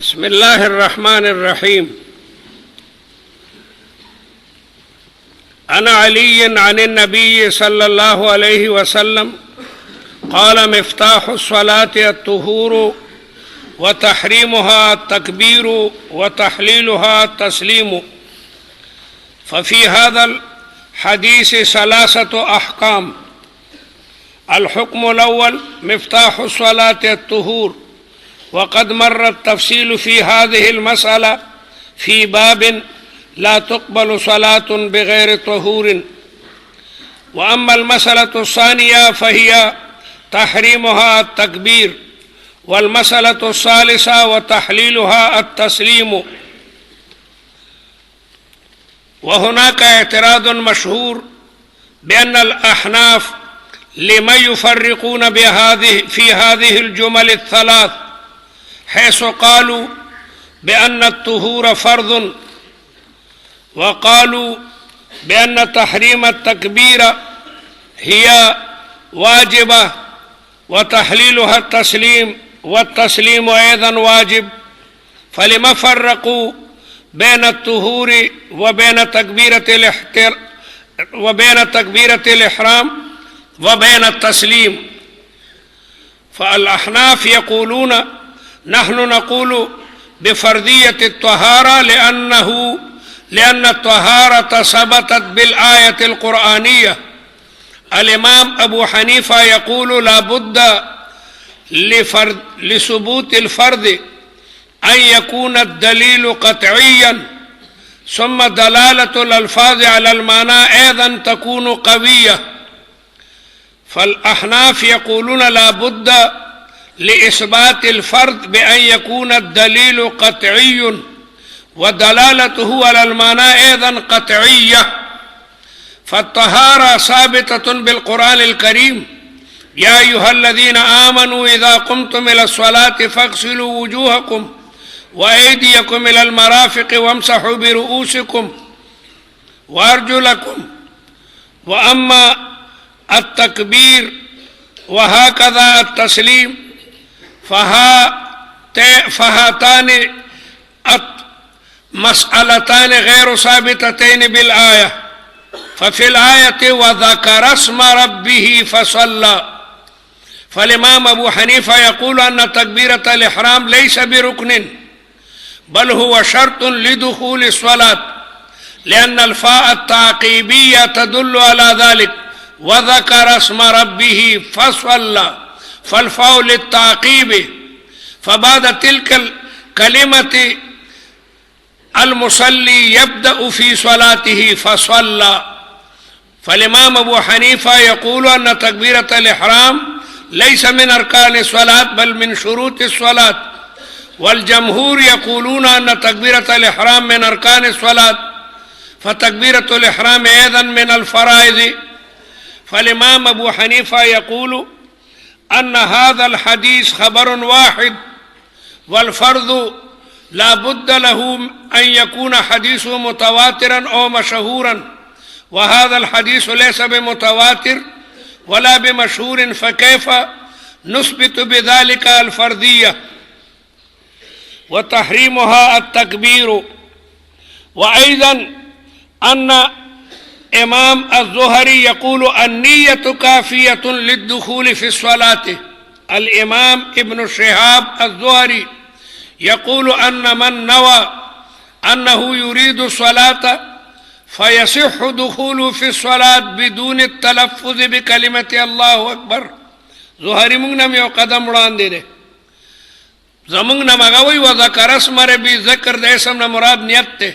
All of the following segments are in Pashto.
बिस्मिल्लाहिर्रहमानिर्रहीम। अन अली अन नबी सल्लल्लाहु अलैहि वसल्लम क़ाल मिफ्ताहुस्सलाति अत्तुहूरु व तहरीमुहा तकबीरु व तहलीलुहा तस्लीमु। फ़फ़ी हाज़ल हदीस सलासतु अहकाम। अल-हुक्मुल अव्वल मिफ्ताहुस्सलाति अत्तुहूर वक़द मर्रत तफ़सीलु फ़ी हाज़िहिल मसअला फ़ी बाबिन ला तुक़बलु सलातुन बिग़ैरि तहूरिन। व अम्मल मसअलतु सानिया फ़हिया तहरीमुहा अत-तकबीर वल मसअलतु सालिसा व तहलीलुहा अत-तस्लीमु। व हुनाका एतराज़ुन मशहूर बिअन्नल अहनाफ लिमा युफ़र्रिक़ून फ़ी हाज़िहिल जुमल अथ-थलाथ हैसु क़ालू बिअन्न अत-तुहूर फ़र्ज़ुन व क़ालू बिअन्न तहरीम अत-तकबीर हिया वाजिबा व तहलीलुहा तस्लीम व तस्लीम ऐज़न वाजिब। फ़लिमा फ़र्रक़ू बैन अत-तुहूर व बैन तकबीरतिल इहराम व बैन अत-तस्लीम। फ़अल अहनाफ यक़ूलून नहनु नक़ूलु बिफ़र्दिय्यति अत-तहारा लिअन्न अत-तहारत सबतत बिल आयतिल क़ुरआनिय्या। अल-इमाम अबू हनीफ़ा यक़ूलु ला बुद्द लिसुबूतिल फ़र्द अन यकून अद-दलीलु क़त्इय्यन सुम्मा दलालतुल अल्फ़ाज़ अलल माना ऐज़न तकूनु क़विय्या। फ़ल अहनाफ यक़ूलून ला बुद्द लिइस्बातिल फ़र्द बिअन यकून अद-दलीलु क़त्इय्यन व दलालतुहु अलल माना ऐज़न क़त्इय्या। फ़त्तहारा साबिततुन बिल क़ुरआनिल करीम या अय्युहल्लज़ीना आमनू इज़ा क़ुमतुम इलस्सलाति फ़ग़सिलू वुजूहकुम व अयदियकुम इलल मराफ़िक़ि वम्सहू बिरुऊसिकुम व अर्जुलकुम। व अम्मा अत-तकबीर व हाकज़ा अत-तस्लीम फ़हातानि मसअलतानि गैरु साबिततैनि बिल आया। फ़फ़िल आयति व ज़करा अस्म रब्बिही फ़सल्ला। फ़ल-इमाम अबू हनीफ़ा यक़ूलु अन्न तकबीरतल इहराम लैसा बिरुक्निन बल हुवा शर्तुन लिदुख़ूलिस सलात लिअन्नल फ़ाअ अत-ताक़ीबिय्या तदुल्लु अला ज़ालिक व ज़करा अस्म रब्बिही फ़सल्ला फ़ल-फ़ाउ लित-ताक़ीब फ़बाद तिल्कल कलिमति अल-मुसल्ली यब्दअु फ़ी सलातिही फ़सल्ला। फ़ल-इमाम अबू हनीफ़ा यक़ूलु अन्न तकबीरतल इहराम लैसा मिन अरकानिस सलात बल मिन शुरूतिस सलात वल जमहूर यक़ूलून अन्न तकबीरतल इहराम मिन अरकानिस सलात फ़तकबीरतुल इहराम ऐज़न मिन अल-फ़राइज़। फ़ल-इमाम अबू हनीफ़ा यक़ूलु अन्न हाज़ल हदीस ख़बरुन वाहिद वल फ़र्ज़ु ला बुद्द लहू अन यकून हदीसुहु मुतवातिरन औ मशहूरन व हाज़ल हदीस लैसा बिमुतवातिर वला बिमशहूरिन फ़कैफ़ नुस्बितु बिज़ालिका अल-फ़र्दिय्या व तहरीमुहा अत-तकबीरु। व ऐज़न अन्न इमाम अज़्ज़ुहरी यक़ूलु अन्निय्यतु काफ़िय्यतुन लिद्दुख़ूलि फ़िस्सलाति। अल-इमाम इब्न शिहाब अज़्ज़ुहरी यक़ूलु अन्न मन नवा अन्नहु युरीदु सलात फ़यसिह्हु दुख़ूलुहु फ़िस्सलात बिदूनि तलफ़्फ़ुज़ बिकलिमति अल्लाहु अकबर। ज़ुहरी मुंग नम यो कदम उड़ांदे दे ज़मुंग नम अगवई व ज़करा अस्म रब्बी ज़िक्र देसम न मुराद नियत ते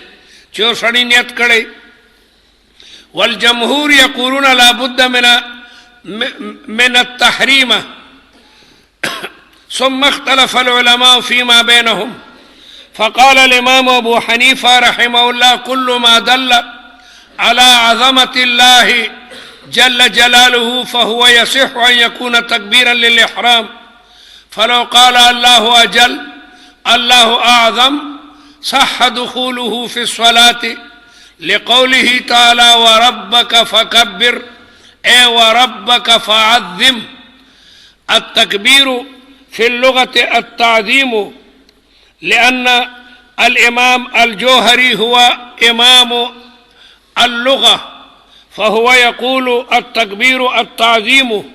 चो सड़ी नियत कड़े। वल जमहूर यक़ूलून ला बुद्द मिन अत-तहरीम सुम्मा इख्तलफ़ल उलमाउ फ़ीमा बैनहुम फ़क़ाल अल-इमाम अबू हनीफ़ा रहिमहुल्लाह कुल्लु मा दल्ल अला अज़मतिल्लाहि जल्ल जलालुहु फ़हुव यसिह्हु अन यकून तकबीरन लिल इहराम फ़लौ क़ाल अल्लाहु अजल अल्लाहु अअज़म सह्ह दुख़ूलुहु फ़िस्सलाति लिक़ौलिही तआला व रब्बक फ़कब्बिर ए व रब्बक फ़अज़्ज़िम। अत-तकबीरु फ़िल लुग़ति अत-ताज़ीमु लिअन्न الإمام الجوهري هو إمام اللغة فهو يقول التكبير التعظيم،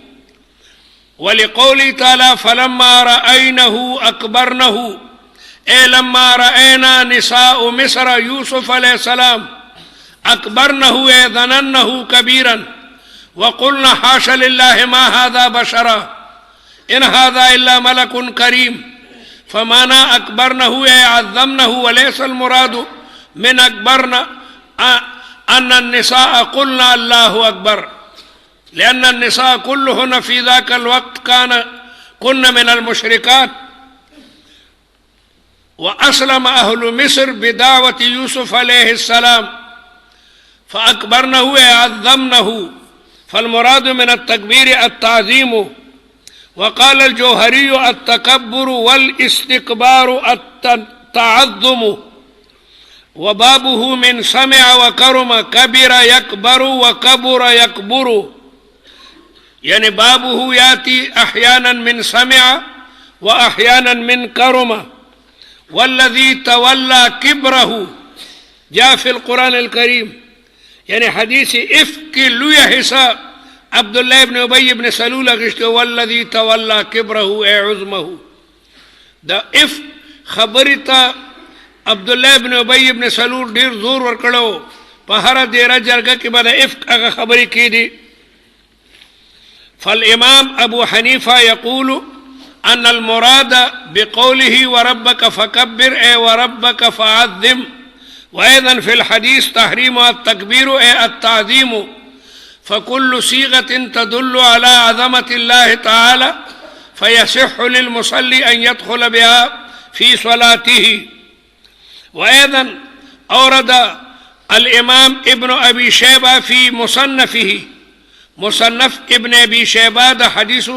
ولقوله تعالى فلما رأينه أكبرنه، أي لما رأينا نساء مصر يوسف عليه السلام أكبرنه أي ظننه كبيرا وقلنا حاشا لله ما هذا بشرا إن هذا إلا ملك كريم، فمعنى أكبرنه أي عظمنه، وليس المراد من أكبرنا أن النساء قلنا الله أكبر، لأن النساء كلهن في ذاك الوقت كن من المشركات، وأسلم أهل مصر بدعوة يوسف عليه السلام فأكبرنه أي عظمنه، فالمراد من التكبير التعظيم. وقال الجوهري التكبر والاستكبار التعظم، وبابه من سمع وكرم، كبر يكبر وكبر يكبر، يعني بابه يأتي أحيانا من سمع وأحيانا من كرم. والذي تولى كبره جاء في القرآن الكريم، يعني حديث إفك ليحسى عبد الله بن أبي بن سلول غشته والذي تولى كبره أي عظمه. دا إف خبرتا عبد الله بن أبي بن سلول دير زور ورکړو په هر ډیره جرګه کې به إفک هغه خبرې کېدي. فالإمام أبو حنيفة يقول أن المراد بقوله وربك فكبر أي وربك فعظم، وأيضا في الحديث تحريم التكبير أي التعظيم، فكل صيغة تدل على عظمة الله تعالى فيصح للمصلي أن يدخل بها في صلاته. وأيضا أورد الإمام ابن أبي شيبة في مصنفه، مصنف ابن أبي شيبة ده حديث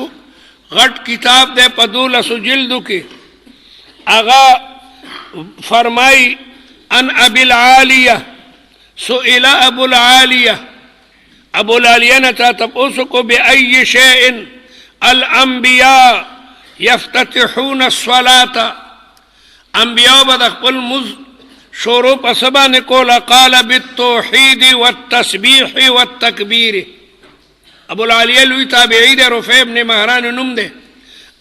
غٹ کتاب دے پدول سجلدو کی اغا فرمائی ان ابی العالیہ سئل ابو العالیہ، ابو العالیہ نے تپوس کو بأي شيء الانبیاء یفتتحون الصلاة، انبیاء بدخ پل مز شروع پسبا نکولا، قال بالتوحید والتسبیح والتکبیر. ابو العالیہ لوی تابعی دے، رفیع ابن مہران نم دے،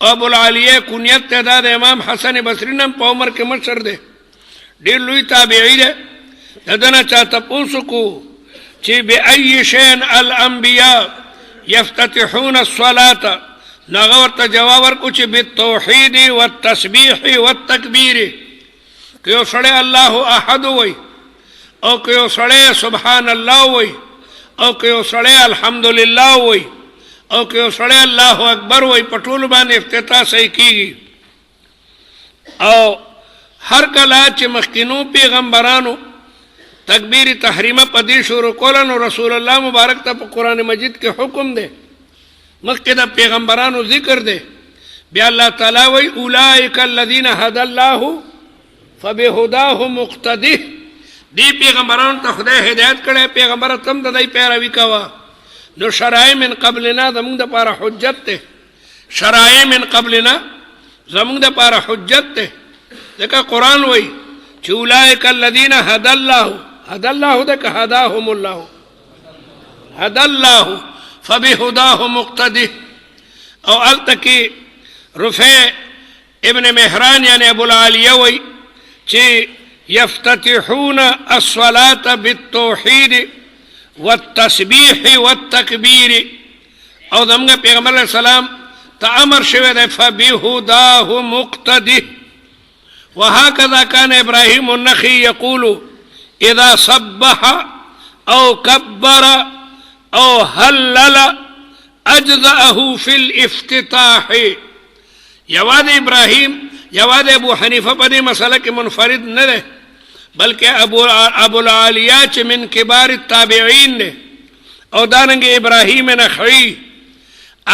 ابو العالیہ کنیت تعداد امام حسن بصری نم پا عمر کے مشر دے، دیر لوی تابعی دے. ددنا چاہتا پوسکو چی بأي شيء الانبیاء یفتتحون الصلاة، ناغورتا جوابر کو چی بالتوحید والتسبیح والتکبیر، کیو سڑے اللہ احد ہوئی او کیو سڑے سبحان اللہ ہوئی او کیو سڑے الحمدللہ ہوئی او کیو سڑے اللہ اکبر ہوئی، پٹول بان افتتاح صحیح کی گی. او ہر کلا چی مخکنو پیغمبرانو تکبیر تحریمہ پدی شروع کولن، رسول اللہ مبارک تا قرآن مجید کے حکم دے، مخکدہ پیغمبرانو ذکر دے. بیا اللہ تعالیٰ وی اولئک الذین هدی اللہ فبہداہ مقتدی، دی پیغمبران تا خدای ہدایت کرے، پیغمبر تم دا دی پیروی کوا. نو شرائع من قبلنا زمون دا پارا حجت تے، شرائع من قبلنا زمون دا پارا حجت تے. دیکھا قرآن وی چی اولئک الذین هدی اللہ، هدی اللہ دیکھا ہداہم اللہ، هدی اللہ فبہداہ مقتدی. او التکی رفیع ابن مہران یعنی ابو العالیہ وی چی یفتتحون الصلاة بالتوحید والتسبیح والتکبیر. او دمگا پیغمبر علیہ السلام تا امر شوه دے فبہداہ مقتدی. وهكذا كان إبراهيم النخعي يقول إذا صبح أو كبر أو هلل أجزأه في الافتتاح. یواد ابراہیم یواد ابو حنیفہ پدی مسئلہ کے منفرد نہ دے، بلکہ ابو العالیہ چ من کبار التابعین نے، او دارنگ ابراہیم نخعی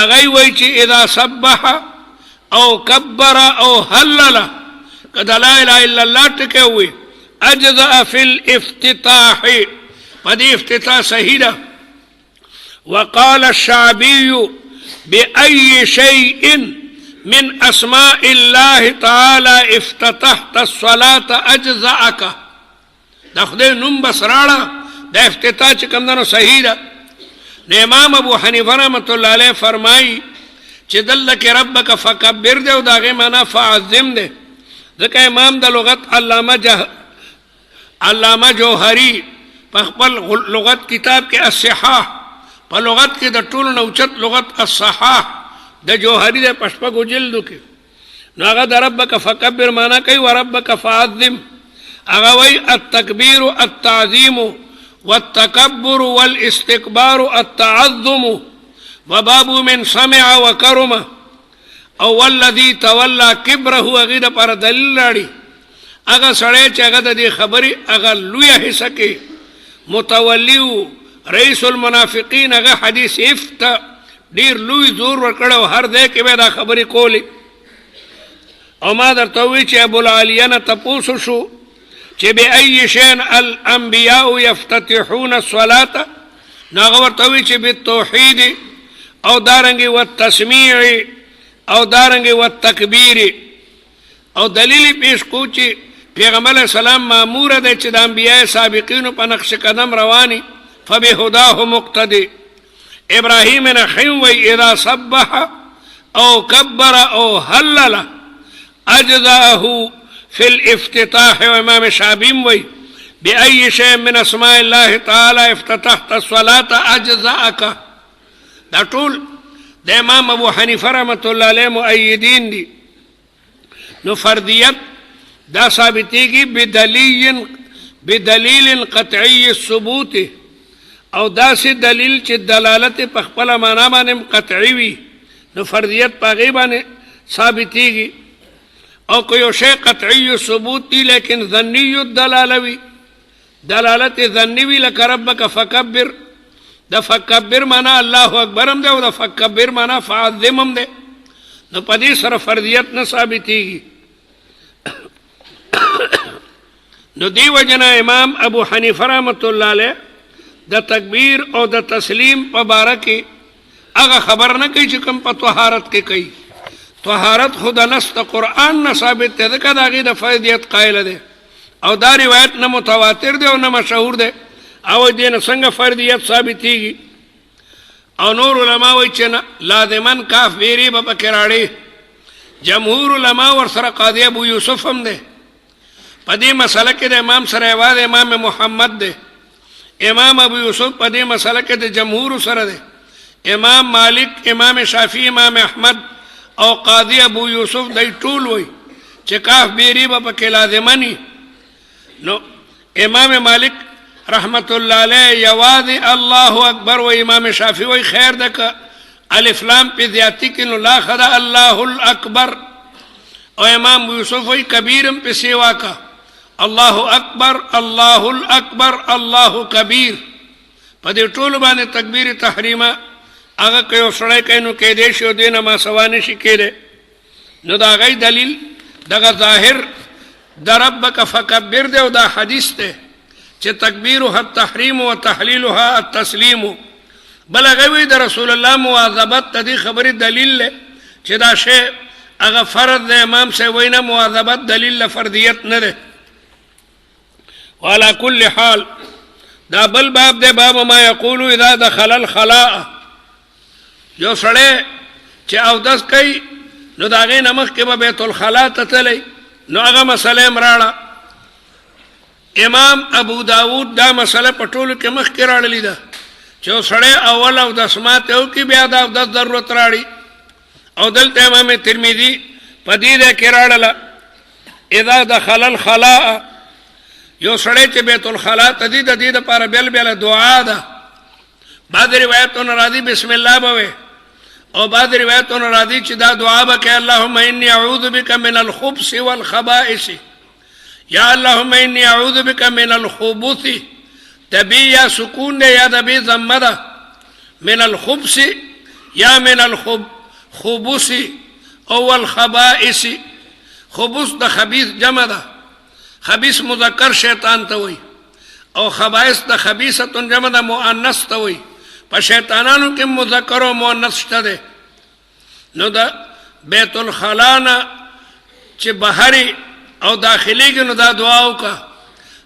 اغی وی چی اذا صبح او کبر او حلل کدا لا الہ الا اللہ ٹکے ہوئے اجزأ فی الافتتاح، پدی افتتاح صحیح دا. وقال الشعبی بأي شيء من اسماء الله تعالی افتتحت الصلاة اجزاءک، دا خدای نوم بس راړه دا افتتاح چې کوم دنو صحیح ده. نو امام ابو حنیفه رحمت الله علیه فرمایي چې دل کې ربک فکبر دی او دا غي معنا فعظم دی. ځکه امام د لغت علامه جوهری په خپل لغت کتاب کې الصحاح، په لغت کې د ټولو نه اوچت لغت الصحاح د جوهری د پشپږو جلدو کې، نو هغه د ربک فکبر معنا کوي وربک فعظم. هغه وایي التکبیر التعظیم والتکبر والاستکبار التعظم وباب من سمع وکرم او والذي تولى كبره. هغه د پر دلیل راړي هغه سړی چې هغه د دې خبرې هغه لویه حصه کې متولی رئیس المنافقین، هغه حدیث افت ډیر لوی زور ورکړو، هر ځای کې به دا خبرې کولې. او ما درته وی چې ابو العالیه نه تپوسو شو چې بأي شيء الانبیاء یفتتحون الصلاة، نو هغه ورته وی چې بالتوحید او دارنګې والتسمیع او دارنګې والتکبیر. او دلیل پیش کو چې پیغمبر علیہ السلام مامور دی چې د انبیاء سابقینو په نقش قدم رواني، فبهداه مقتدی. ابراهیم نخیم وی اذا صبح او کبر او حلل اجزاءه فی الافتتاح. و امام شعبیم وی بأي شيء من اسماء الله تعالی افتتحت الصلاة اجزاءک. دا ټول د امام ابو حنیفه رحمت الله علیه مؤیدین دي. نو فردیت دا ثابتېږي بدلیل قطعی الثبوت، او داسې دلیل چې دلالت په خپله معنا باندې قطعي وي، نو فردیت په هغې باندې ثابتېږي. او که یو شی قطعي الثبوت دي لیکن ظني الدلاله وي، دلالت ظني وي، لکه ربک فکبر، د فکبر معنا الله اکبر هم دی او د فکبر معنا فعظم هم دی، نو په دې سره فردیت نه ثابتېږي. نو دی وجنه امام ابو حنیفه رحمت الله علیه د تکبیر او د تسلیم په باره کې هغه خبر نه کوي چې کوم په طهارت کې کوي. طهارت خود نص د قرآن نه ثابت دی، ځکه د هغې د فردیت قایله دی، او دا روایت نه متواتر دی او نه مشهور دی، او دې نه څنګه فردیت ثابتېږي. او نور علما وایي چې نه، لازمن کاف بیري به پکې راړي. جمهور علما ورسره قاضي ابو یوسف هم دی. په دې مسله کې د امام سره یوازې امام محمد دی. امام ابو یوسف په دې مسله کې د جمهور سره دی. امام مالک، امام شافعی، امام احمد او قاضي ابو یوسف دی ټول وایي چې کاف بیري به پکې لازمني. نو امام مالک رحمت الله علیه یوازې الله اکبر و. امام شافعی وایي خیر ده که الف لام په زیاتی کې نو لا خدا الله الاکبر. او امام ابو یوسف وایي کبیرم په سیوا کا الله اکبر الله الاکبر الله کبیر. په دې ټولو باندې تکبیر تحریمه هغه که یو سړی کوي نو کیدی شي او دې نه ما سوا نه شي کیدی. نو د هغې دلیل دغه ظاهر د ربک فکبر دی، او دا حدیث دی چې تکبیرها التحریم و تحلیلها التسلیم. بل هغه وی د رسول الله مواظبت د دې خبرې دلیل دی چې دا شی هغه فرض دی. امام صاحب وایي نه، مواظبت دلیل له فردیت نه دی. وعلى كل حال دا بل باب دی، باب ما یقول اذا دخل الخلاء. یو سړی چې اودس کوي نو د هغې نه مخکې به بیت الخلا ته تللی، نو هغه مسله یې راړه. امام ابو داود دا مسله په ټولو کې مخکې راړلې ده چې یو سړی اول اودس ماته وکړي بیا د اودس ضرورت راړي. او دلته امام ترمذي په دې ځای کې راړله اذا دخل الخلاء. یو سړی چې بیت الخلا ته ځي د دې دپاره بېل بېله دعا ده. بعض روایتونه راځي بسم الله به وی، او بعض روایتونه راځي چې دا دعا به کوي اللهم انی اعوذ بک من الخبث والخبائث. یا اللهم انی اعوذ بک من الخبث، تبی یا سکون ده یا دبی ضمه ده، من الخبث یا من الخبث او الخبائث. خبث د خبیث جمع ده، خبیث مذکر شیطان ته وایي، او خبائث د خبیثتون جمع ده مؤنث ته وایي. په شیطانانو کې مذکر او مؤنث شته ده. نو د بیت الخلا نه چې بهري او داخلي کې نو دا دعا وکړه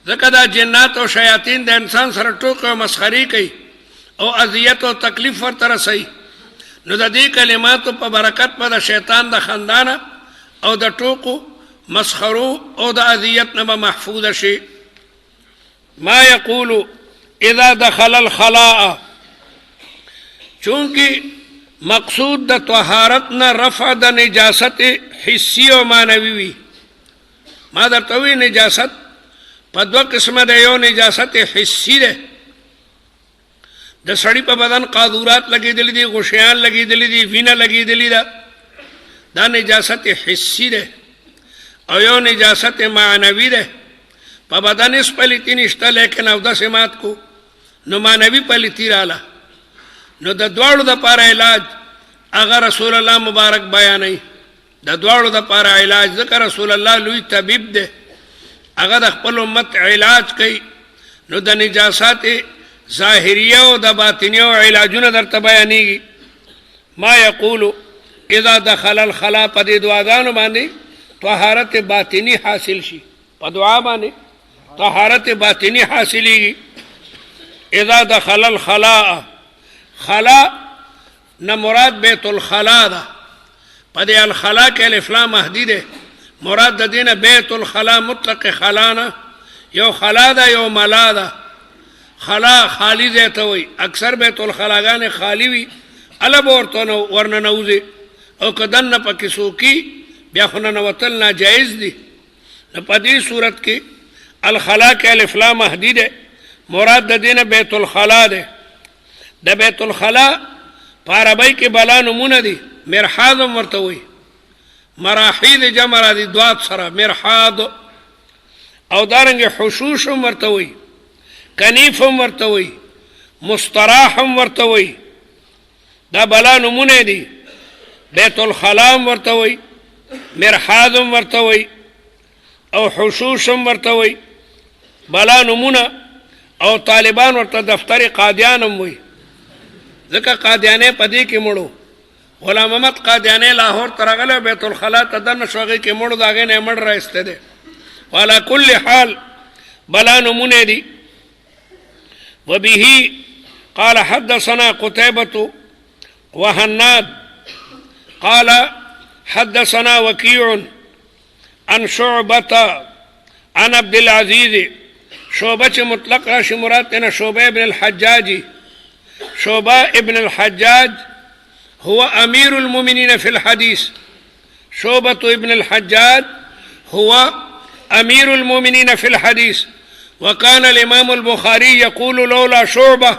ځکه دا جنات او شیاطین د انسان سره ټوکې او مسخري کوي او اذیت او تکلیف ورته رسوي نو د دې کلماتو په برکت به د شیطان د خندانه او د ټوکو مسخرو او د اذیت نه به محفوظ شي. ما یقول اذا دخل الخلاء، چونکه مقصود د طهارت نه رفع د نجاست حسی او معنوي وي. ما درته وی نجاست په دوه قسمه ده، یو نجاست حسی ده، د سړی په بدن قاذورات لګېدلې دي، غشیان لګېدلې دي، وینه لګېدلې ده، دا نجاست حسی ده. او یو نجاست معنوي ده، په بدن اس پلیتی نشته لیکن اودس مات کو نو معنوي پلیتی رااله. نو د دواړو د پاره علاج هغه رسول الله مبارک بیانوي. د دواړو د پاره علاج ذکر رسول الله لوی طبيب ده، هغه د خپل امت علاج کوي. نو د نجاسات ظاهریه او د باطنیه علاجونه درته بیانېږي. ما یقول اذا دخل الخلا، په دې دعاګانو باندې طهارت باطنی حاصل شي، په دعا باندې طهارت باطنی حاصلېږي. اذا دخل الخلاء، خلا نه مراد بیت الخلا ده، په دې الخلا کې الف لام مهدی ده، مراد د دینه بیت الخلا مطلق خلا نه، یو خلا ده یو ملا ده. خلا خالی ځای ته وایي، اکثر بیت الخلاګانې خالی وي، اله به ورته ورننوځي او که دننه پکې څوکي بیا خو ننوتل ناجایز دي. نو په دې صورت کې الخلا کې الف لام مهدی ده، مراد د دینه بیت الخلا ده. د بیت الخلا په عربی کې بلا نمونه دي، مرحاض هم ورته وایي، مراحیض جمع را دي دوات سره مرحاض، او دارنګې حشوش هم ورته وایي، کنیف هم ورته وایي، مستراح هم ورته وایي. دا بلا نمونه دي. بیت الخلا هم ورته وایي، مرحاض هم ورته وایي، او حشوش هم ورته وایي، بلا نمونه. او طالبان ورته دفتر قادیان هم وایي، ځکه قادیانې په دې کې مړو. غلام محمد قادیانې لاهور ته راغلی، بیت الخلا ته دننه شو، هغې کې مړو، د هغې نه یې مړ رایستی دی. وعلى کل حال بلا نمونه دي. وبه قال حدثنا قتيبة وهناد قال حدثنا وكيع عن شعبة عن عبد العزيز. شعبة مطلق راشي مرادنا شعبة ابن الحجاج. شعبة ابن الحجاج هو أمير المؤمنين في الحديث. شعبة ابن الحجاج هو أمير المؤمنين في الحديث. وكان الإمام البخاري يقول لولا شعبة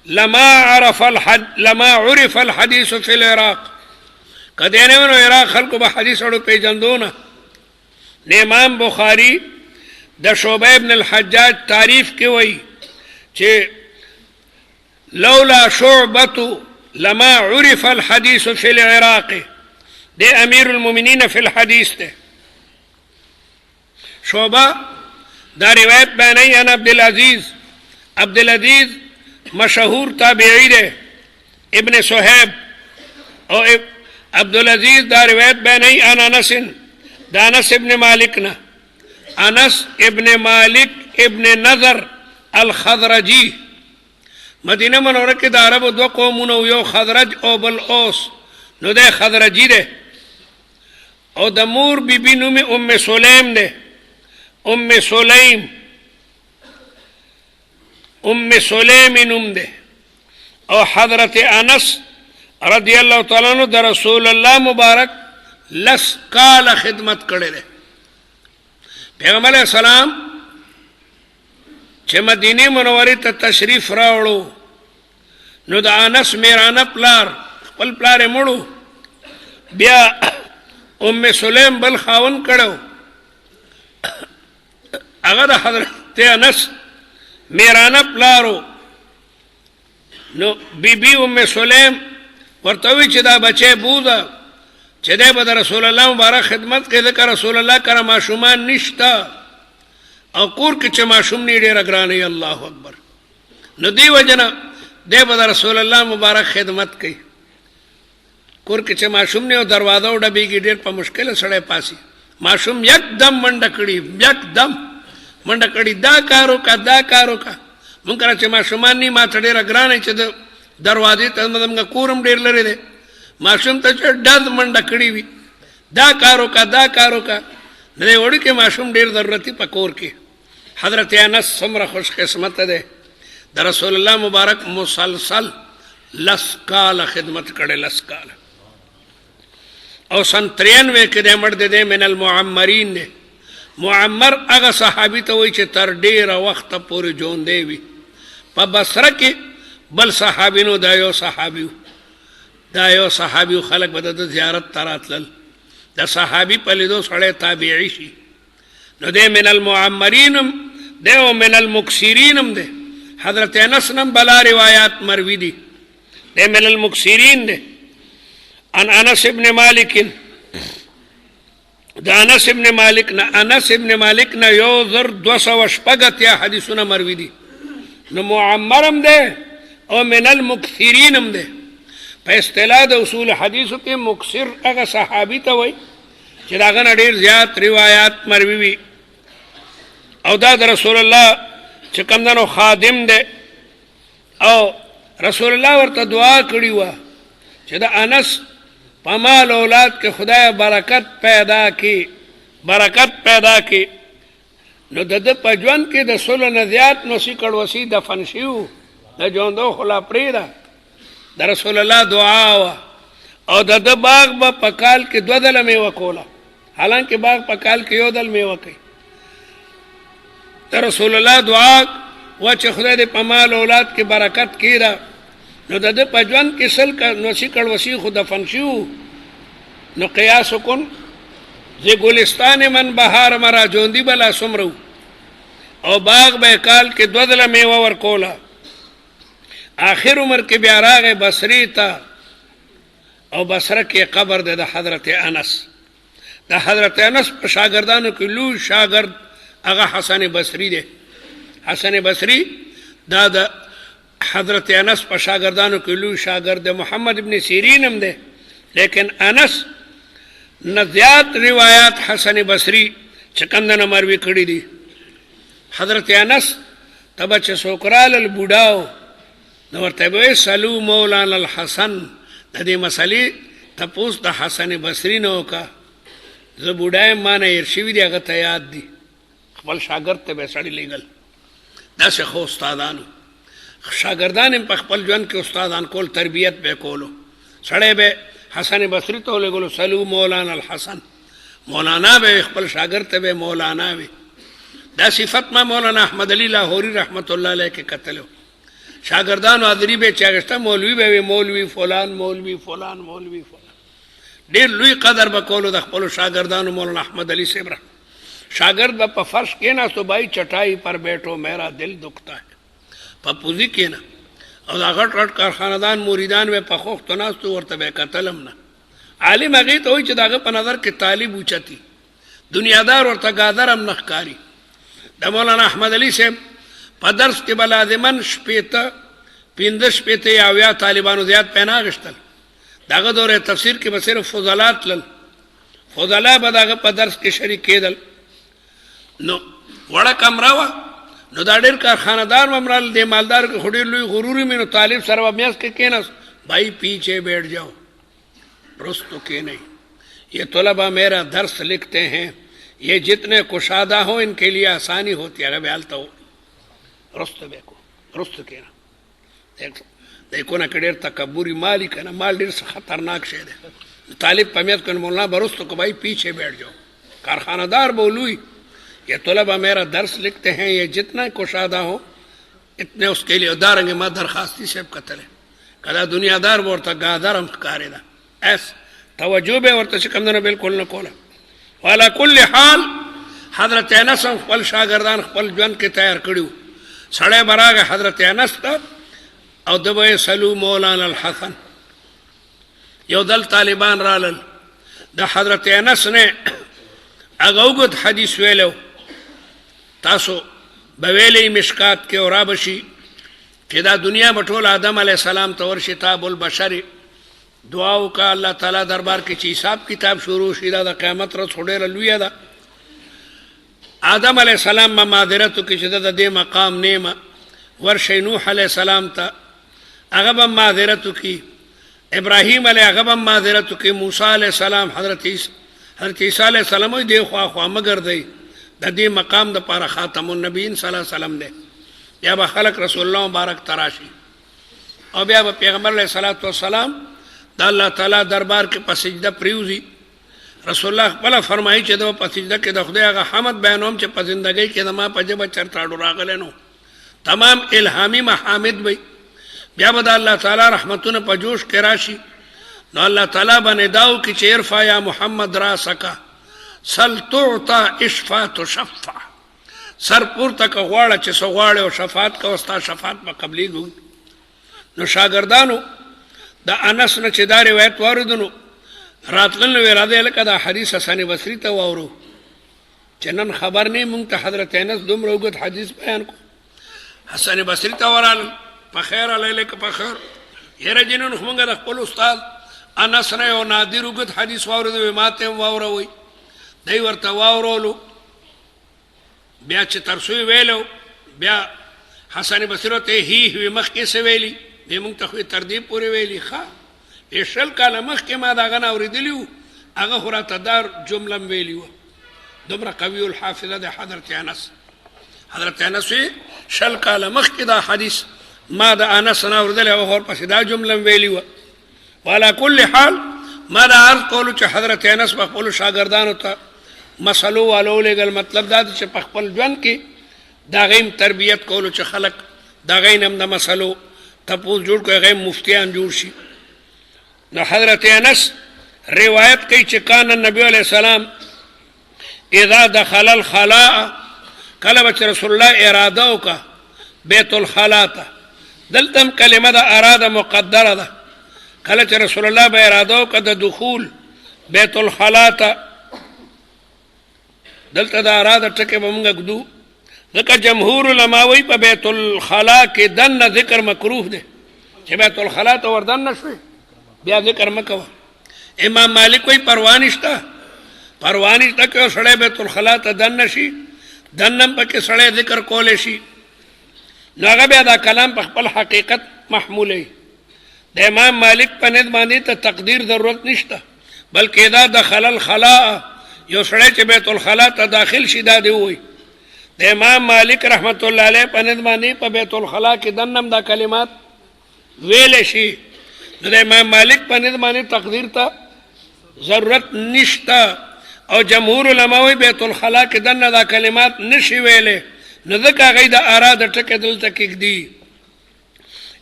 لما عرف الحديث في العراق. قد ينمنو عراق خلقو بحديث اڑو پیجندونا. امام بخاری د شعبہ ابن الحجاج تعریف کی وئی چه لولا شعبة لما عرف الحديث في العراق. دے امیر المؤمنین فی الحدیث تے. شعبہ دا روایت بیانی عن عبدالعزیز. عبدالعزیز مشہور تابعی دے ابن صہیب. اور عبدالعزیز دا روایت بیانی عن انس، دا انس ابن مالکنا. انس ابن مالک ابن نظر الخضرجی. مدینہ منورہ کے دا عرب دو قومونو، یو خضرج او بل اوس، نو دے خضرجی دے. او دا مور بی بی نوم ام سلیم دے، ام سلیم، ام سلیم نوم دے. او حضرت انس رضی اللہ تعالیٰ عنہ دا رسول اللہ مبارک لس کال خدمت کرے دے. پیغمبر علیہ السلام چه مدینه منوری ته تشریف راوړو نو د انس میرانه پلار خپل پلار مړو، بیا ام سلیم بل خاون کړو، هغه د حضرت انس میرانه پلارو. نو بی بی ام سلیم ورته وی چې دا بچی بوده چې دی به د رسول الله مبارک خدمت کوي، ځکه رسول الله کره ماشومان نشته او کور کې چې ماشوم نه ډېره ګرانه. الله اکبر. نو دی وجنه دی به د رسول الله مبارک خدمت کوي. کور کې چې ماشوم نه دروازه وډبېږي ډېر په مشکل سره پاسي ماشوم یکدم منډه کړي یکدم منډه کړي دا کارو کا مونږ کړه چې ماشومان نه ما ډېر ګرانه چې دروازې ته موږ کورم ډېر لري دي ماشوم ته چې ډز منډه کړي وي دا کارو کا نه وړي کې ماشوم ډېر ضرورتي په کور کې حضرت انس څومره خوش قسمت ده د رسول الله مبارک مسلسل لس کال خدمت کړي لس کال او سن 93 کې د مړ دې من المعمرین نه معمر هغه صحابي ته وایي چې تر ډیره وخت پورې جون دی وي په بصره کې بل صحابینو دا یو صحابي خلک به د زیارت تراتل د صحابي په لیدو سره تابعی شي نو د من المعمرین ده او من المکثرین ده حضرت انس نم بلا روایات مروی دي ده من المکثرین ده ان انس ابن مالک دا انس ابن مالک نه یو زر 200 یا حدیثونه مروی دي نو معمرم ده او من المکثرینم ده په اصطلاح د اصول حدیثو کې مکثر هغه صحابي ته وای چې داغه ډیر زیات روایت مروي وي او دا د رسول الله چې کمندنو خادم ده او رسول الله ورته دعا کړی و چې د انس په مال اولاد کې خدای برکت پیدا کی نو د په ژوند کې د سلو نه زیات نو سیکړ وسی دفن شیو د ژوندو خلا پریدا د رسول الله دعا او د باغ په کال کې دوه دل میوه کوله حالانکه باغ په کال کې یو دل میوه کوي د رسول الله دعا و چې خدای دې په مال اولاد کې برکت کړي نو د په ژوند کې سل نو سیکړ وسی خو دفن شیو نو قیاس کن زی گلستان من بهار مرا جوندی بلا سمرو او باغ به کال کې دوه دل میوه ورکوله آخر عمر کې بیا راغی بصری ته او بصره کې قبر ده د حضرت انس د حضرت انس په شاګردانو کې لوی شاګرد هغه حسن بصری ده حسن بصری دا د حضرت انس په شاګردانو کې لوی شاګرد محمد ابن سیرین هم ده لیکن انس نزیات روایات حسن بصری چکندن مروی کړي دي حضرت انس تبه چې سوکرال البوډاو نو ورته وی سلو مولانا الحسن د دې مسلې تپوس د حسن بصری نو کا زه بوډای مانه ارشوی دی هغه ته یاد دي خپل شاګرد ته به سړی لګل داسې خو استادانو شاګردان په خپل ژوند کې استادان کول تربیت به کولو سړی به حسن بصری ته لګلو سلو مولانا الحسن مولانا به خپل شاګرد ته به مولانا وي دا صفت ما مولانا احمد علی لاهوری رحمت الله علیه کې کتلو شاگردانو حاضری به چاغشته مولوی به مولوی فلان ډیر لوی قدر بکولو د خپل شاگردانو مولانا احمد علی صاحب شاگرد په فرش کې نه تو بھائی چټائی پر بیٹھو میرا دل دکھتا ہے په پوزي کې نه او دا غټ کارخاندان مریدان به په خوخ تناستو ورته به قتلم نه عالم هغه ته وي چې داغه په نظر کې طالب اوچتی دنیادار ورته غادرم نخکاری د مولانا احمد علی صاحب په درس کې بلازمن شپېته 15 یا طالبانو زیات پینا غشتل داغه دوره تفسیر کې به صرف فضلات لل فضلا به داغه په درس کې شریک کېدل نو وړه کمره وا نو دا ډېر کارخانه‌دار ممرال دې مالدار کې خډیر لوی غروري مینو طالب سره میاس کې کېناس بھائی پیچھے بیٹھ جاؤ رستو کے نہیں یہ طلبہ میرا درس لکھتے ہیں یہ جتنے کشادہ ہوں ان کے لیے آسانی ہوتی ہے اگر بیالتا ہو رستو بیکو رستو کېنا دیکھو نا کډیر تکبری مالی کنا مال ډیر خطرناک شی دی طالب پمیت کن مولانا برستو کو بھائی پیچھے بیٹھ جاؤ کارخانہ دار بولوئی یہ طلبہ میرا درس لکھتے ہیں یہ جتنا کشادہ ہو اتنے اس کے لیے دارنگے ما درخواستی سے قتل ہے کدا دنیا دار ورته گادر هم ښکارې ده اس توجه به ورته چې کوم نه بالکل نه کوله وعلى كل حال حضرت انس خپل شاګردان خپل ژوند کې تیار کړیو سړی براغه حضرت انس ته او دبه سلو مولانا الحسن یو دل طالبان رالل د حضرت انس نه هغه وګت حدیث ویلو تاسو بویلې مشکات کې اورا بشي چې دا دنیا بټول آدم علی السلام ته ورشي تاب البشر دعا وکړه الله تعالی دربار کې چې حساب کتاب شروع شي دا د قیامت ورځ ډېره لویه ده. آدم علیه السلام به معذرت وکړي چې د دې مقام نیمه ورشئ نوح علیه السلام ته هغه به معذرت وکړي، ابراهیم علیه هغه به معذرت وکړي، موسی علیه السلام حضرت عیسی علیه السلام وایي دی خوا مه ګرځئ د دې مقام دپاره خاتم النبیین صلی الله علیه وسلم دی. بیا به خلق رسول الله مبارک ته راشي او بیا به پیغمبر علیه صلوات وسلام د الله تعالی دربار کې په سجده پریوزي. رسول الله خپله فرمایي چې د په سجده کې د خدای هغه حمد بیانوم چې په زندګۍ کې د ما په ژبه چرته اړو راغلی نو. تمام الهامي محامد وي. بیا به د الله تعالی رحمتونه په جوش کې راشي نو الله تعالی به ندا وکړي چې ارفع یا محمد راسکه سل تعطى اشفع تشفع، سر پورته که غواړه چې څه غواړې او شفاعت کوه ستا شفاعت به قبلیږي. نو شاګردانو د انس نه چې دا روایت واورېدو نو راتلل نو اراده یې لکه دا حدیث حسن بصري ته واورو چې نن خبر نه مونږ ته حضرت انس دومره اوږد حدیث بیان کو. حسن بصري ته ورغلل په خیر علیک په خیر یاره جنون خو مونږ د خپل استاد انس نه یو نادر اوږد حدیث واورېدو ماته هم واوروئ. دی ورته واورولو بیا چې ترسو یې ویلو بیا حسن بصري ته هی مخکې څه ویلي دی مونږ ته خو تر دې پورې ویلي ښه شل کاله مخکې ما د هغه نه اورېدلي وو هغه خو راته دا جمله م ویلي وه. دومره قوي الحافظه د حضرت انس. حضرت انس وی شل کاله مخکې دا حدیث ما د انس نه اورېدلی هغه خو ورپسې دا جمله م ویلي وه. وعلى کل حال ما دا عرض کولو چې حضرت انس په خپلو شاګردانو ته مسلو والو لېږل مطلب دا دی چې په خپل ژوند کې د هغې م تربیت کولو چې خلک د هغې نه م د مسلو تپوس جوړ کړو هغې مفتیان جوړ شي. نو حضرت انس روایت کوي چې کان النبی علیہ السلام اذا دخل الخلاء کله به چې رسول الله اراده وکړه بیت الخلا ته دلته هم کلمه د اراده مقدره ده. کله چې رسول الله به اراده وکړه د دخول بیت الخلا ته دلته د اراده ټکی به مونږ ږدو ځکه جمهور علما وایي په بیت الخلا کې دننه ذکر مکروه دی چې بیت الخلا ته ور دننه شوې بیا ذکر مه کوه. امام مالک وایي پروا نشته که یو سړی بیت الخلا ته دننه شي دننه هم پکې سړی ذکر کولی شي نو هغه بیا دا کلام په خپل حقیقت محمولی. د امام مالک په نظر باندې ته تقدیر ضرورت نشته بلکې دا دخل الخلاء یو سړی چې بیت الخلا ته داخل شي دا دی وایي. د امام مالک رحمت الله علیه په نظر باندې په بیت الخلا کې دننه دا کلمات ویلی شي نو د امام مالک په نظر باندې تقدیر ته ضرورت نشته او جمهور علما وایي بیت الخلا کې دننه دا کلمات نشي ویلی نو ځکه هغوی د اراده ټکی دلته کږدي.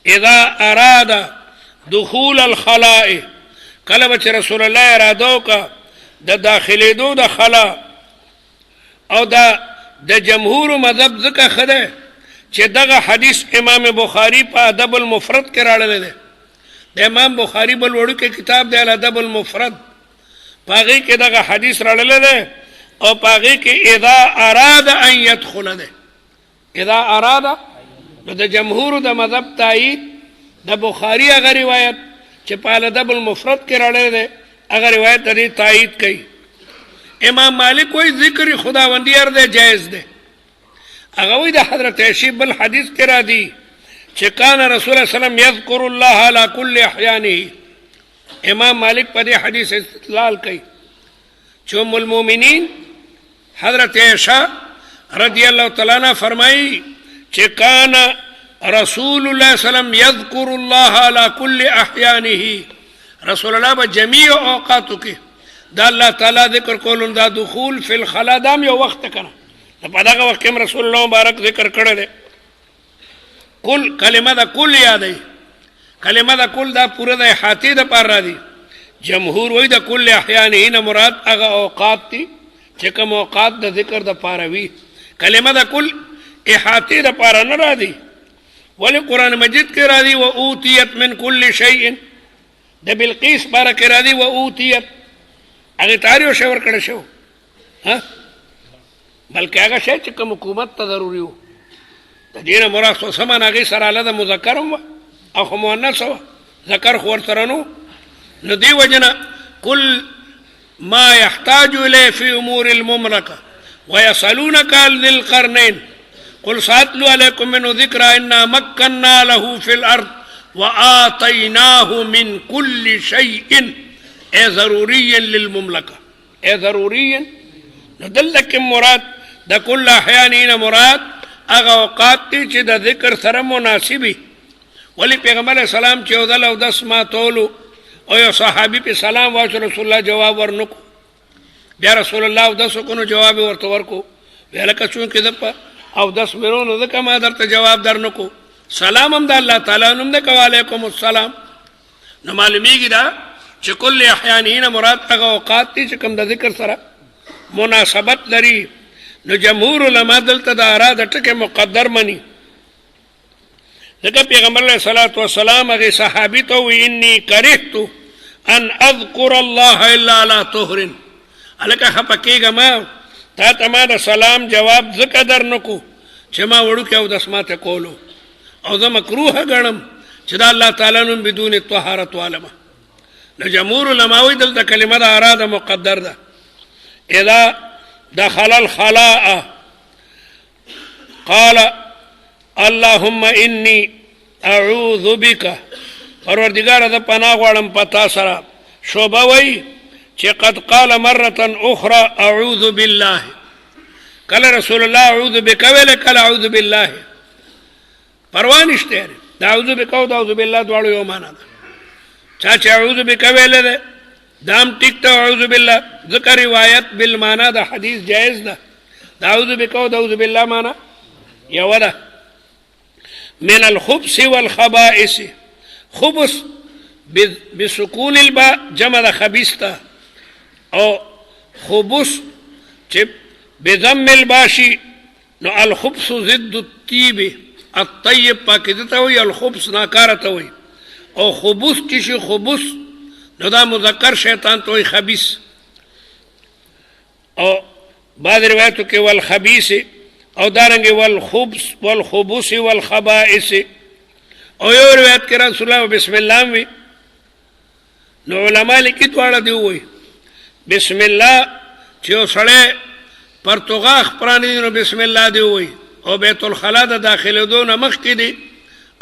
اذا اراد دخول الخلاء کله به چې رسول الله اراده وکړه د داخلېدو د خلا او د جمهور مذهب ځکه ښه دی چې دغه حدیث امام بخاري په ادب المفرد کې راړلی دی. د امام بخاري بل وړوکی کتاب دی الادب المفرد په هغې کې دغه حدیث راړلی دی او په هغې کې اذا اراد ان یدخل دی. اذا اراد نو د جمهورو د مذهب تایید د بخاري هغه روایت چې په الادب المفرد کې راړلی دی هغه روایت د دې تایید کوي. امام مالک وایي ذکر خداوندی هر دی جایز دی. هغه وایي د حضرت عائشې بل حدیث کې راځي چې کان رسول الله وسلم یذکر الله علی کل احیانه. امام مالک په دې حدیث استدلال کوي چې ام المؤمنین حضرت عائشہ رضی الله تعالی عنها فرمایي چې کان رسول الله صلی الله علیه وسلم یذکر الله علی کل احیانه. رسول الله په جمیع اوقاتو کې دا الله تعالی ذکر کولو دا دخول فی الخلا دام یو وخت کنه په دغه وخت کې رسول الله مبارک ذکر کړی دی. کل کلمه دا کل یادوي کلمه دا کل دا پوره د احاطې دپاره راځي. جمهور وایي د کل احیانه نه مراد هغه اوقات دي چې کوم اوقات د ذکر دپاره وي. کلمه دا کل احاطې دپاره نه راځي ولې قرآن مجید کې راځي و اوتیت من کل شیء د بلقیس باره کې راځي و اوتیت هغې ته هر یو شی ورکړی شو بلکې هغه شی چې کوم حکومت ته ضروري و د دې نه مراد څه سمن هغې سره اله د مذکر هم وه او خو مؤنث وه ذکر خو ورسره نو ندی وجنا كل ما يحتاج إليه في أمور المملكة ويسألونك عن ذي القرنين قل سأتلو عليكم منه ذكرى إنا مكنا له في الأرض وآتيناه من كل شيء ضروري للمملكة ضروري ندلك مراد دا كل أحيانين مراد اغا اوقات تی چې د ذکر سره مناسبي ولی پیغمبر اسلام چې ودل او دس ما تولو او یو صحابي په سلام واچ رسول الله جواب ورنکو بیا رسول الله او دس کو جواب ورته ورکو ولکه چون کې د او دس مرونو د کما درته جواب درنکو سلام هم د الله تعالی نوم د علیکم السلام نو معلومیږي دا چې کل احیانین مراد هغه اوقات دي چې کوم د ذکر سره مناسبت لري نو جمهور علماء دلته د اراده ټکه مقدر مني ځکه پیغمبر علیه الصلاۃ والسلام هغه صحابي ته وی انی کرهت ان اذكر الله الا على طهر الکه خپکیګه ما تا ته ما د سلام جواب ذکر درنکو چې ما وړو کې او د اسماته کولو او زه مکروه غنم چې د الله تعالی نوم بدون طهارت علماء نو جمهور علماء وی دلته کلمه د اراده مقدر ده اذا دخل الخلاء قال اللهم انی اعوذ بک پروردگار د پناه غواړم پتا سره شوبه وی چې قد قال مره اخرى اعوذ بالله کله رسول الله اعوذ بک ویل کله اعوذ بالله پروا نشته دا اعوذ بک او اعوذ بالله دواړو یو معنا ده چا چې اعوذ بک ویل ده دام ټیک ته اعوذ بالله ذکر روایت بالمعنى دا حدیث جائز ده اعوذ بک او اعوذ بالله معنا یو ده من الخبث والخبائث خبث بسكون الباء جمع خبيث او خبث چې بضم الباشي نو الخبث ضد الطيب الطيب پاکیزه ته وي الخبث ناکاره ته وي او خبث چې شي خبث نو دا مذکر شیطان ته وي خبيث او بعض روایتو کې والخبيث او دارنګ والخبث والخبث والخبائث او یو روایت کې رسول الله بسم الله وی نو علماء لیکي دواړه دی وي بسم الله چې سړی پرتګاخ پرانی نو بسم الله دی وي او بیت الخلا د داخله دون مخ کې دی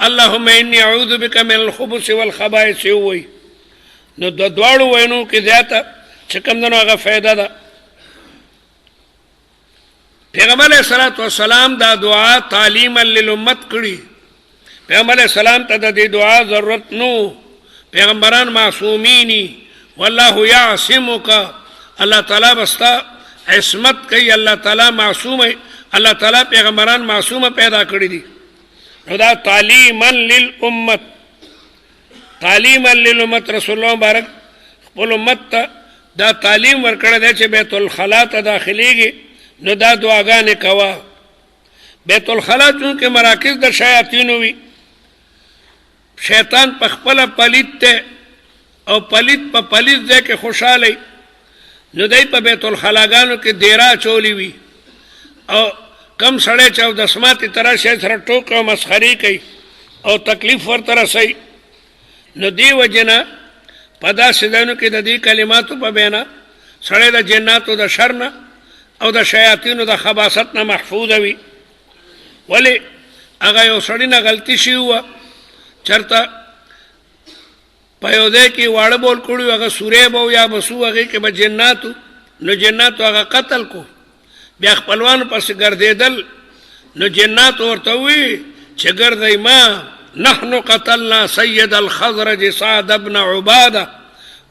اللهم انی اعوذ بک من الخبث والخبائث وي نو د دواړو وینو کې زیاته چې کوم دنو هغه فائدہ ده پیغمبر علیہ الصلوۃ والسلام دا دعا تعلیما للامت کړي پیغمبر علیہ السلام ته د دې دعا ضرورت نو پیغمبران معصومینی والله یعصمک الله تعالی بستا عصمت کوي الله تعالی معصوم الله تعالی پیغمبران معصوم پیدا کړی دي نو دا تعلیما للامت تعلیما للامت رسول الله مبارک خپل امت ته دا تعلیم ورکړی دی چې بیت الخلا ته داخليږي نو دا دعاګانې کوا بیت الخلا چونکې مراکز د شیاطینو وي شیطان په خپل پلیت ته او پلیت په پلیت ځای کې خوشاله نو دی په بیت الخلاګانو کې ډیرا چولی وي او کم سړی چې د سماعتي طرح شي سره ټوک او مسخري کوي او تکلیف ورته رسي نو دی وجنه په داسې ځایونو کې د دې کلماتو په بینا سړی د جناتو د شر نه او د شیاطینو د خباثت نه محفوظ وي ولی هغه یو سړی نه غلطي شي وه چرته په یو ځای کې واړه بول کړي هغه سورې به یا بسو هغې کې به جناتو نو جناتو هغه قتل کو بیا خپلوانو پسې ګرځېدل نو جناتو ورته ووي چې ګرځئ ما نحن قتلنا سید الخزرج سعد بن عباده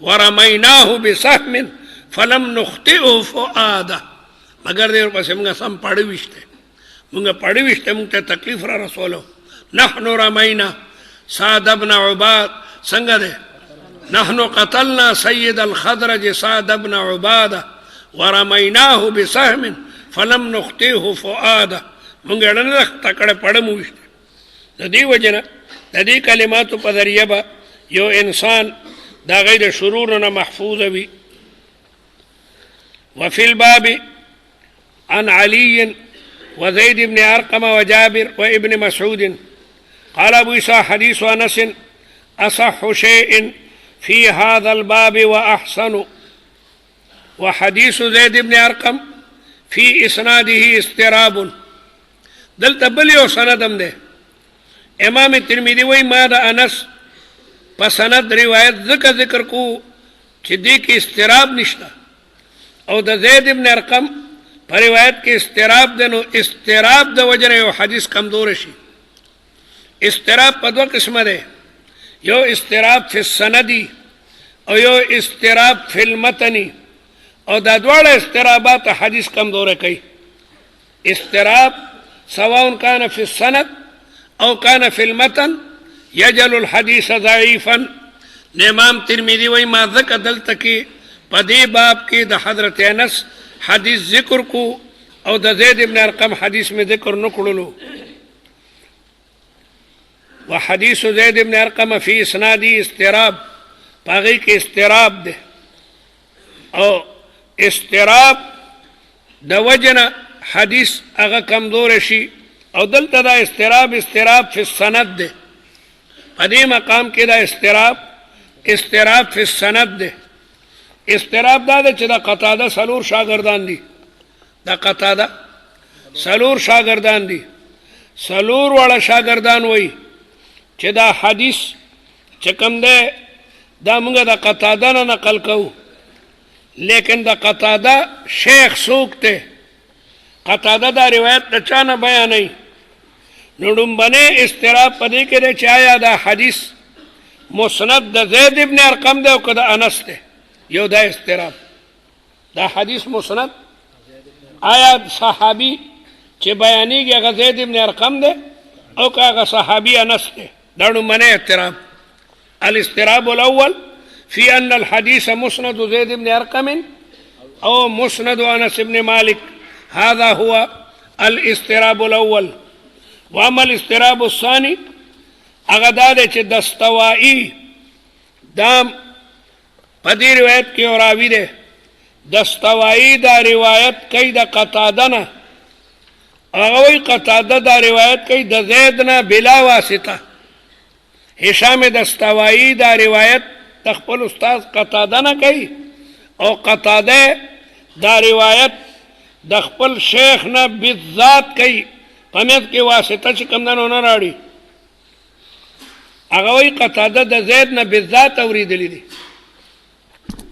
ورمیناه بسهم فلم نخطئه فؤاده مگر دې ورپسې موږ سم پړی ویشته موږ پړی ویشته موږ ته تکلیف را رسولو نحن رمینا سعد بن عباد څنګه دی نحن قتلنا سید الخزرج سعد بن عباده ورمیناه بسهم فلم نخطئه فؤاده موږ ډنه تکړه پړم ویشته د دې وجنه د دې کلماتو په ذریعه به یو انسان دا غیر شرور نه محفوظ وي وفي الباب عن علي وزيد بن أرقم وجابر وابن مسعود قال أبو عيسى حديث أنس أصح شيء في هذا الباب وأحسن. وحديث زيد بن أرقم في إسناده استراب. دلته بل یو سندم ده. امام ترمذی وی ما د انس په سند روایت ذکر کو چې دې کې استراب نشته، او د زید بن ارقم په روایت کې استراب ده. نو استراب د وجه یو حدیث کمزور شي. استراب په دوه قسمه ده، یو استراب فی السندی او یو استراب فی المتنی، او دا دواړه استرابات حدیث کمزور کوي. استراب سواء كان في السند او كان في المتن يجعل الحديث ضعيفا. امام ترمذی وی ما ذکر دلته کې په دې باب کې د حضرت انس حدیث ذکر کو او د زید بن ارقم حدیث میں ذکر نکړلو. وحديث زيد بن ارقم في اسنادي استراب، باغي کې استراب ده، او استراب د وجنه حدیث هغه کمزور شي. او دلته دا استراب فی السند ده. په دې مقام کې دا استراب فی السند ده. استراب دا ده چې دا قتاده سلور شاگردان دي. دا قتاده سلور شاگردان دي. سلور والا شاگردان وای چې دا حدیث چې کوم ده دا موږ د قتاده نه نقل کوو، لیکن دا قتاده شیخ څوک ته قتاده دا روایت د چا نه بیانوي. نو ډومبنې استراب په دې کې دی چې آیا دا حدیث مسند د زید ابن ارقم دی او که د انس دی. یو دا استراب، دا حدیث مسند آیا صحابي چې بیانېږي هغه زید ابن ارقم دی او که هغه صحابي انس دی. دا ډومبنې استراب. الاستراب الاول في أن الحديث مسند زيد بن أرقم أو مسند أنس بن مالك، هذا هو الاستراب الأول. وأما الاستراب الثاني أغداد چې دستوائي دام پدی روایت کې راوی ده. دستوائي دا روایت کوي د قتاده نه، هغه وایي قتاده دا روایت کوي د زید نه بلا واسطه. هشام دستوائي دا روایت تخپل استاد قتاده نه کوي، او قتاده دا روایت د خپل شیخ نه بالذات کوي، پمیت کې واسطه چې کوم نه راړي. هغه وایي قتاده د زید نه بالذات اوریدلی دي.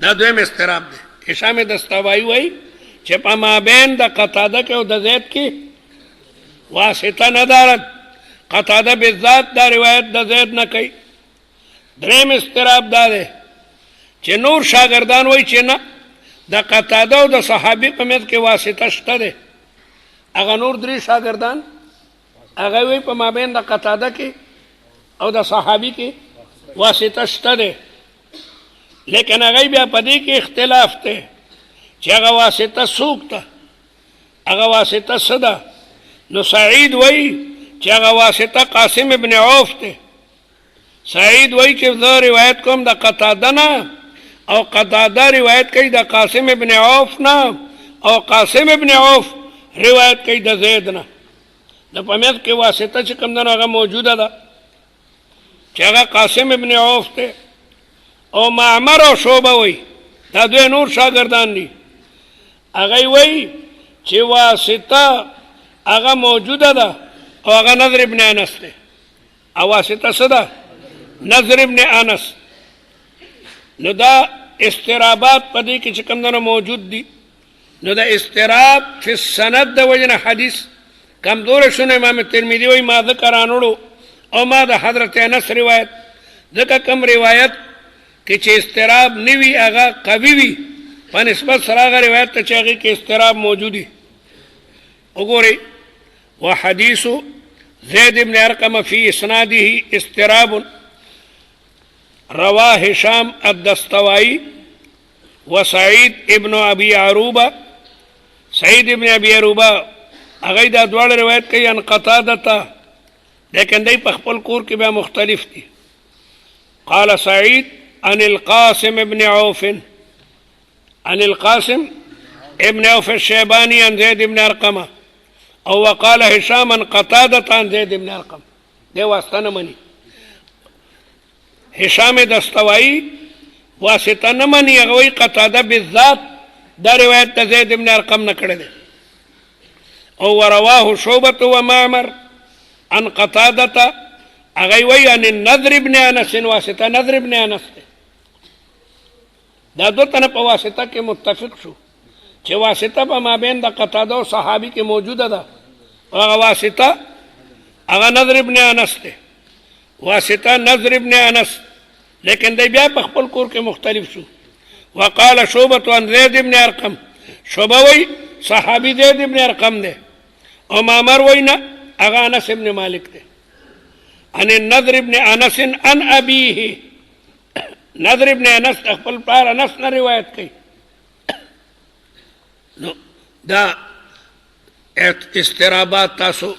دا دویم استراب دی. هشام دستوائي وایي چې په مابین د قتاده کې او د زید کې واسطه نه دارد. قتاده بالذات دا روایت د زید نه کوي. دریم استراب دا ده چې نور شاگردان وای چې نه د قتاده او د صحابي په منځ کې واسطه شته ده. هغه نور درې شاگردان هغه وای په مابین د قتاده کې او د صحابي کې واسطه شته ده، لیکن هغه بیا په دې کې اختلاف ده چې هغه واسطه څوک ده، هغه واسطه څه ده. نو سعید وای چې هغه واسطه قاسم ابن عوف ده. سعید وای چې زه روایت کوم د قتاده نه، او قتاده روایت کوي د قاسم ابن عوف نه، او قاسم ابن عوف روایت کوي د زید نه. د په منځ کې واسطه چې کوم ده هغه موجوده ده چې هغه قاسم ابن عوف ده. او معمر او شعبه وای دا دوی نور شاگردان دي. هغه وای چې واسطه هغه موجوده ده او هغه نظر ابن انس ده. او واسطه څه ده؟ نظر ابن انس. نو دا استرابات په دې کې چې کوم نه موجود دي. نو دا استراب فی السند د وجنه حدیث کمزور شونه. امام ترمذی وایي ما ذکر انړو او ما د حضرت انس روایت ځکه کوم روایت کې چې استراب نوي هغه قوي وي په نسبت سره هغه روایت ته چې هغې کې استراب موجودي. وګورئ وحديث زيد بن أرقم في إسناده استراب رواه هشام الدستوائي وسعيد ابن أبي عروبة. سعيد ابن أبي عروبة هغه دا دواړه روایت کوي ان قتاده، لیکن دی په خپل کور کې بیا مختلف دي. قال سعيد عن القاسم ابن عوف عن القاسم ابن عوف الشيباني عن زيد بن أرقم، او وقال هشام عن قتاده عن زيد بن أرقم. دی واسطه نه مني. هشام دستوائي واسطه نه مني هغه وایي قتاده بالذات دا روایت د زید ابن ارقم نه کړی دی او ورواه شعبة ومعمر عن قتادة هغه وایي عن النضر ابن انس واسطه نضر ابن انس دی دا دو تنه په واسطه کې متفق شو چې واسطه په مابین د قتاده او صحابي کې موجوده ده هغه واسطه هغه نضر ابن انس دی واسطه نضر ابن انس لیکن دی بیا په خپل کور کې مختلف شو وقال شعبة عن زید ابن ارقم شعبه وایي صحابي زید ابن ارقم دی او معمر وایي نه هغه انس ابن مالک دی عن النضر ابن انس عن ابيه نضر ابن انس خپل پلار انس نه روایت کوي نو دا استرابات تاسو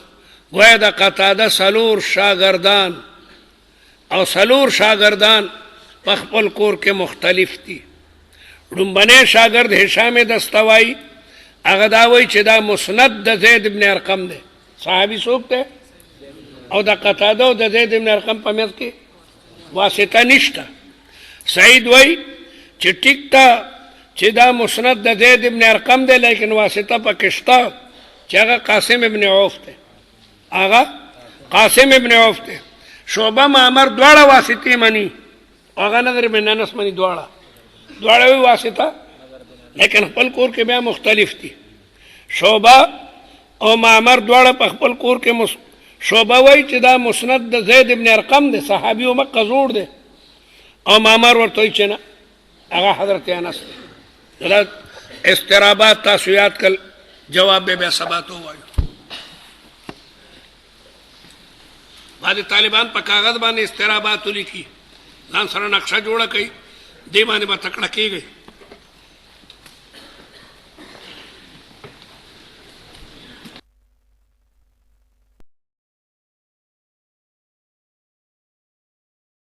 گویا دا قتاده سلور شاگردان او سلور شاگردان په خپل کور کې مختلف دي لومبنی شاگرد هشام دستوایی هغه دا وایي چې دا مسند د زید ابن ارقم دی صحابي څوک دی او د قتاده او د زید ابن ارقم په منځ کې واسطه نشته سعید وایي چې ټیک ته چې دا مسند د زید ابن ارقم دی لیکن واسطه پکې شته چې هغه قاسم ابن عوف دی هغه قاسم ابن عوف دی شعبه معمر دواړه واسطې مني هغه نظر ابن انس مني دواړه وی واسطه لیکن خپل کور کې بیا مختلف دي شعبه او معمر دواړه په خپل کور کې شعبه وایي چې دا مسند د زید ابن ارقم دی صحابي او مکه زوړ دی او معمر ورته وایي چې نه هغه حضرت انس دی دا استرابات تاسو یاد کړل جواب به بیا سبا ته ووایو بعضې طالبان په کاغذ باندې استرابات ولیکي ځان سره نقشه جوړه کوي دې باندې به تکړه کېږئ